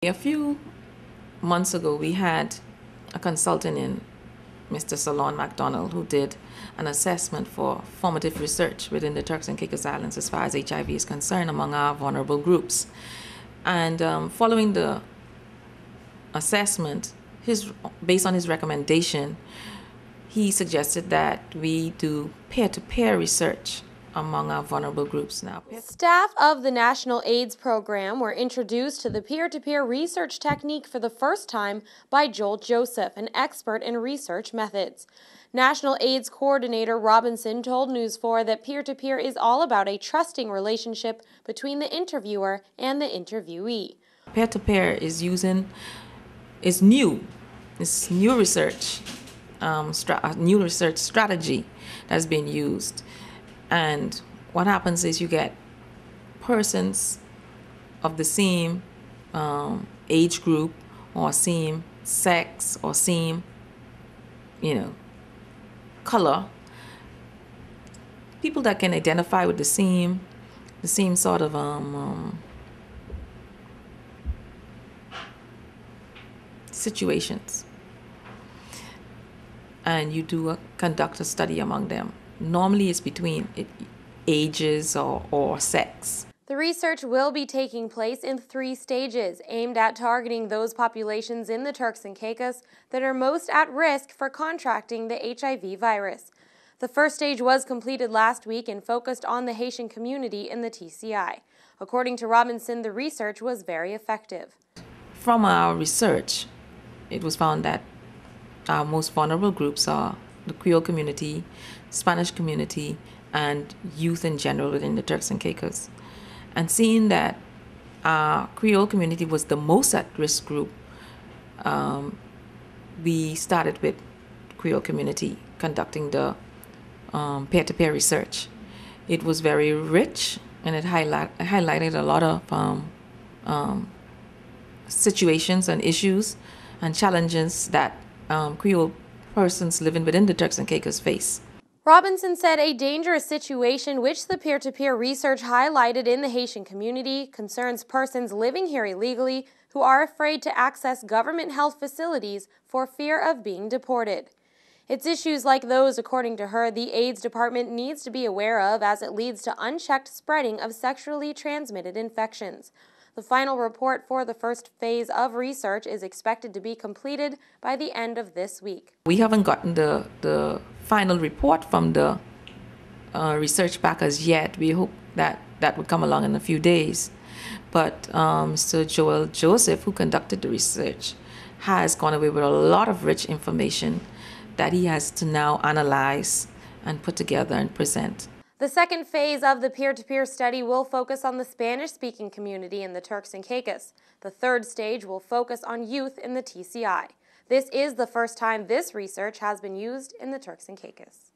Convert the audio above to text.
A few months ago, we had a consultant in, Mr. Solon MacDonald, who did an assessment for formative research within the Turks and Caicos Islands as far as HIV is concerned among our vulnerable groups. And following the assessment, based on his recommendation, he suggested that we do peer-to-peer research among our vulnerable groups now. Staff of the National AIDS Program were introduced to the peer-to-peer research technique for the first time by Joel Joseph, an expert in research methods. National AIDS Coordinator Robinson told News 4 that peer-to-peer is all about a trusting relationship between the interviewer and the interviewee. Peer-to-peer is new. It's new research, a new research strategy that's been used. And what happens is you get persons of the same age group or same sex or same, color, people that can identify with the same sort of situations. And you conduct a study among them. Normally it's between ages or sex. The research will be taking place in 3 stages, aimed at targeting those populations in the Turks and Caicos that are most at risk for contracting the HIV virus. The first stage was completed last week and focused on the Haitian community in the TCI. According to Robinson, the research was very effective. From our research, it was found that our most vulnerable groups are the Creole community, Spanish community, and youth in general within the Turks and Caicos. And seeing that our Creole community was the most at-risk group, we started with Creole community conducting the peer-to-peer research. It was very rich, and it highlighted a lot of situations and issues and challenges that Creole persons living within the Turks and Caicos face. Robinson said a dangerous situation which the peer-to-peer research highlighted in the Haitian community concerns persons living here illegally who are afraid to access government health facilities for fear of being deported. It's issues like those, according to her, the AIDS department needs to be aware of as it leads to unchecked spreading of sexually transmitted infections. The final report for the first phase of research is expected to be completed by the end of this week. We haven't gotten the final report from the research back as yet. We hope that would come along in a few days. But Mr. Joel Joseph, who conducted the research, has gone away with a lot of rich information that he has to now analyze and put together and present. The second phase of the peer-to-peer study will focus on the Spanish-speaking community in the Turks and Caicos. The third stage will focus on youth in the TCI. This is the first time this research has been used in the Turks and Caicos.